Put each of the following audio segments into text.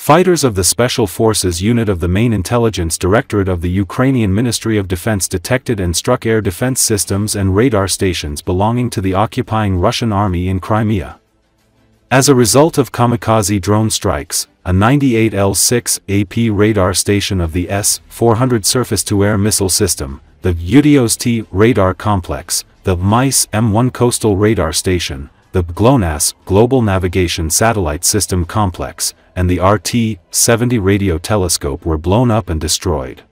Fighters of the Special Forces Unit of the Main Intelligence Directorate of the Ukrainian Ministry of Defense detected and struck air defense systems and radar stations belonging to the occupying Russian army in Crimea. As a result of kamikaze drone strikes, a 98L6 AP radar station of the S-400 surface-to-air missile system, the Utyos-T radar complex, the MICE-M1 coastal radar station, the Glonass global navigation satellite system complex, and the RT-70 radio telescope were blown up and destroyed.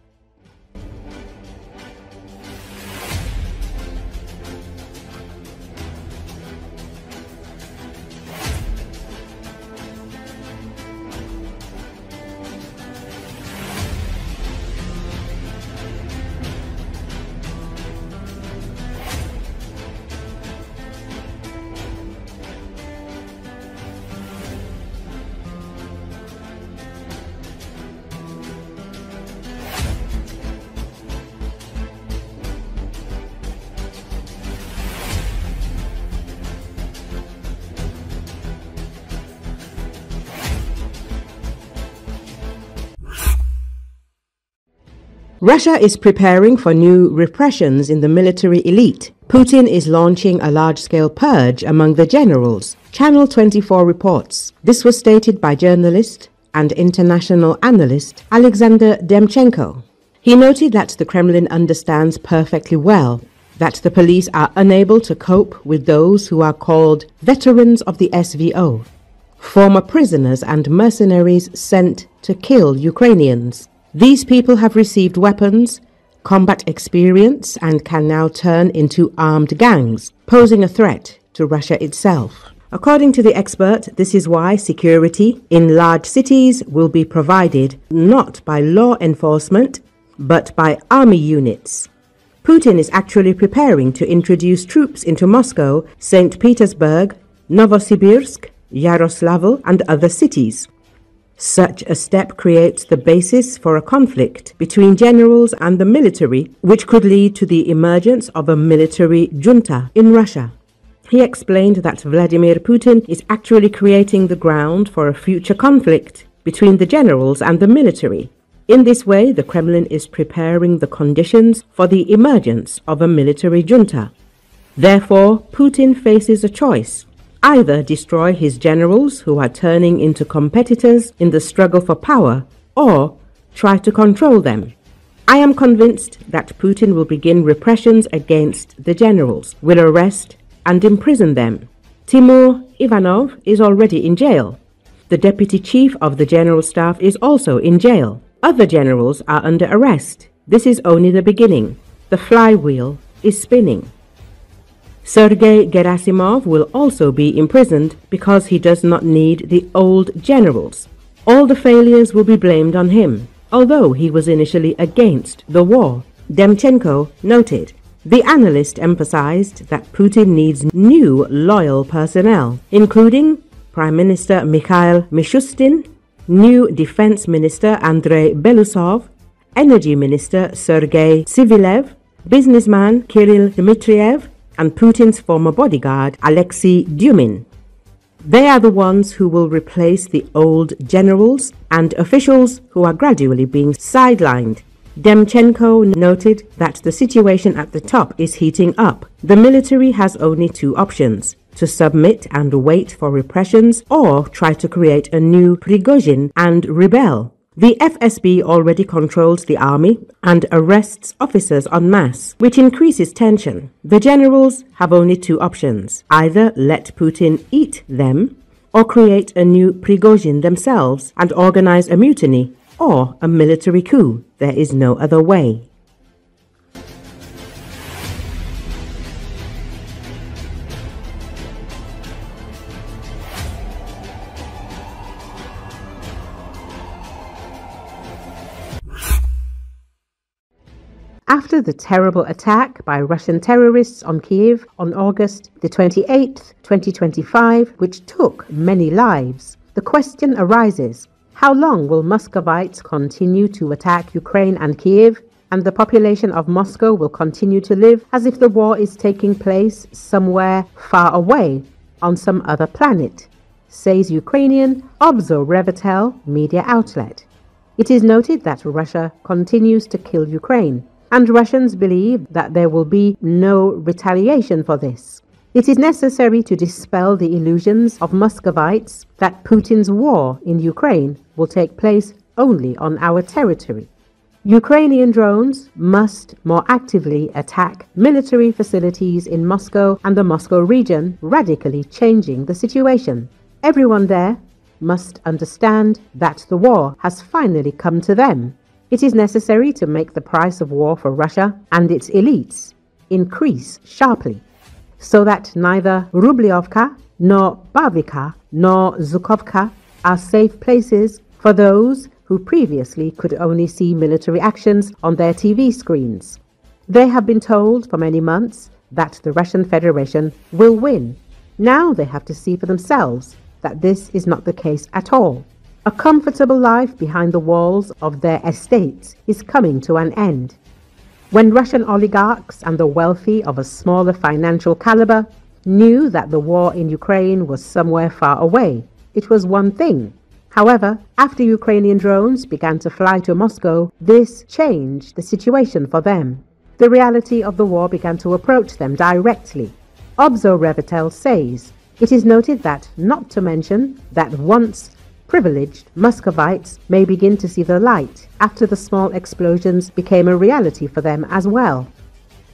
Russia is preparing for new repressions in the military elite. Putin is launching a large-scale purge among the generals. Channel 24 reports. This was stated by journalist and international analyst Alexander Demchenko. He noted that the Kremlin understands perfectly well that the police are unable to cope with those who are called veterans of the SVO, former prisoners and mercenaries sent to kill Ukrainians. These people have received weapons, combat experience, and can now turn into armed gangs, posing a threat to Russia itself. According to the expert, this is why security in large cities will be provided not by law enforcement, but by army units. Putin is actually preparing to introduce troops into Moscow, St. Petersburg, Novosibirsk, Yaroslavl, and other cities. Such a step creates the basis for a conflict between generals and the military, which could lead to the emergence of a military junta in Russia. He explained that Vladimir Putin is actually creating the ground for a future conflict between the generals and the military. In this way, the Kremlin is preparing the conditions for the emergence of a military junta. Therefore, Putin faces a choice. Either destroy his generals who are turning into competitors in the struggle for power, or try to control them. I am convinced that Putin will begin repressions against the generals, will arrest and imprison them. Timur Ivanov is already in jail. The deputy chief of the general staff is also in jail. Other generals are under arrest. This is only the beginning. The flywheel is spinning. Sergei Gerasimov will also be imprisoned because he does not need the old generals. All the failures will be blamed on him, although he was initially against the war. Demchenko noted. The analyst emphasized that Putin needs new loyal personnel, including Prime Minister Mikhail Mishustin, new Defense Minister Andrei Belousov, Energy Minister Sergei Sivilev, businessman Kirill Dmitriev, and Putin's former bodyguard, Alexei Dumin. They are the ones who will replace the old generals and officials who are gradually being sidelined. Demchenko noted that the situation at the top is heating up. The military has only two options: to submit and wait for repressions, or try to create a new Prigozhin and rebel. The FSB already controls the army and arrests officers en masse, which increases tension. The generals have only two options: either let Putin eat them, or create a new Prigozhin themselves and organize a mutiny, or a military coup. There is no other way. After the terrible attack by Russian terrorists on Kiev on August the 28th, 2025, which took many lives, the question arises: how long will Muscovites continue to attack Ukraine and Kiev, and the population of Moscow will continue to live as if the war is taking place somewhere far away on some other planet? says Ukrainian Obzorevatel media outlet. It is noted that Russia continues to kill Ukraine, and Russians believe that there will be no retaliation for this. It is necessary to dispel the illusions of Muscovites that Putin's war in Ukraine will take place only on our territory. Ukrainian drones must more actively attack military facilities in Moscow and the Moscow region, radically changing the situation. Everyone there must understand that the war has finally come to them. It is necessary to make the price of war for Russia and its elites increase sharply, so that neither Rubliovka, nor Bavika, nor Zhukovka are safe places for those who previously could only see military actions on their TV screens. They have been told for many months that the Russian Federation will win. Now they have to see for themselves that this is not the case at all. A comfortable life behind the walls of their estates is coming to an end. When Russian oligarchs and the wealthy of a smaller financial caliber knew that the war in Ukraine was somewhere far away, it was one thing. However, after Ukrainian drones began to fly to Moscow, this changed the situation for them. The reality of the war began to approach them directly. Obzorevatel says, it is noted that, not to mention that once privileged Muscovites may begin to see the light after the small explosions became a reality for them as well.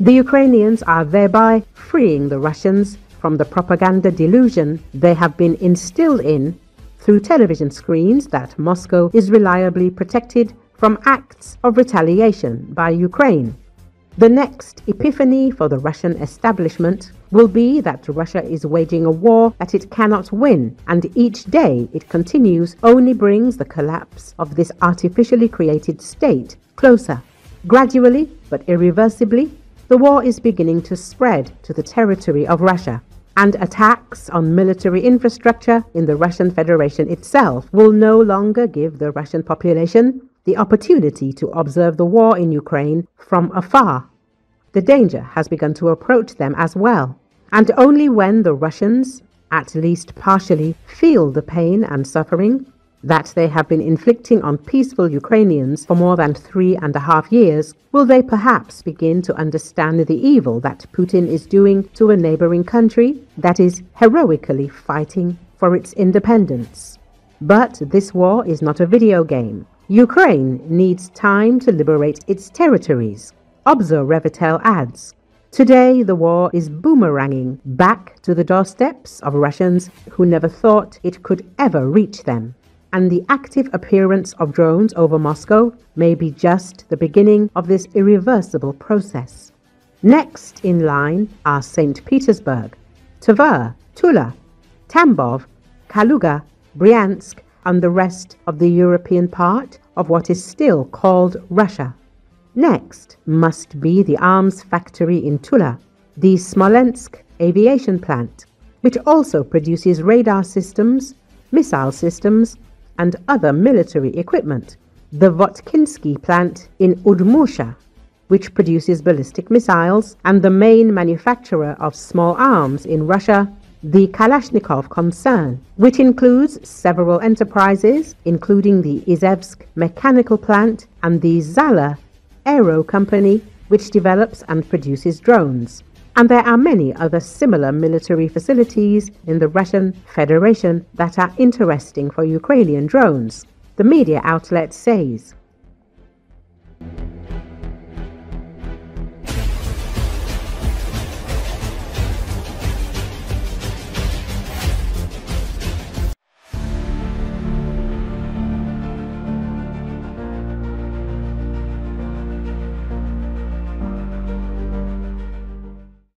The Ukrainians are thereby freeing the Russians from the propaganda delusion they have been instilled in through television screens that Moscow is reliably protected from acts of retaliation by Ukraine. The next epiphany for the Russian establishment will be that Russia is waging a war that it cannot win, and each day it continues only brings the collapse of this artificially created state closer. Gradually, but irreversibly, the war is beginning to spread to the territory of Russia, and attacks on military infrastructure in the Russian Federation itself will no longer give the Russian population the opportunity to observe the war in Ukraine from afar. The danger has begun to approach them as well, and only when the Russians, at least partially, feel the pain and suffering that they have been inflicting on peaceful Ukrainians for more than 3.5 years, will they perhaps begin to understand the evil that Putin is doing to a neighboring country that is heroically fighting for its independence. But this war is not a video game. Ukraine needs time to liberate its territories. Obzorevatel adds, today the war is boomeranging back to the doorsteps of Russians who never thought it could ever reach them. And the active appearance of drones over Moscow may be just the beginning of this irreversible process. Next in line are St. Petersburg, Tver, Tula, Tambov, Kaluga, Bryansk, and the rest of the European part of what is still called Russia. Next must be the arms factory in Tula, the Smolensk aviation plant, which also produces radar systems, missile systems, and other military equipment, the Votkinsky plant in Udmurtia, which produces ballistic missiles, and the main manufacturer of small arms in Russia, the Kalashnikov concern, which includes several enterprises, including the Izhevsk mechanical plant and the Zala aero company, which develops and produces drones. And there are many other similar military facilities in the Russian Federation that are interesting for Ukrainian drones. The media outlet says,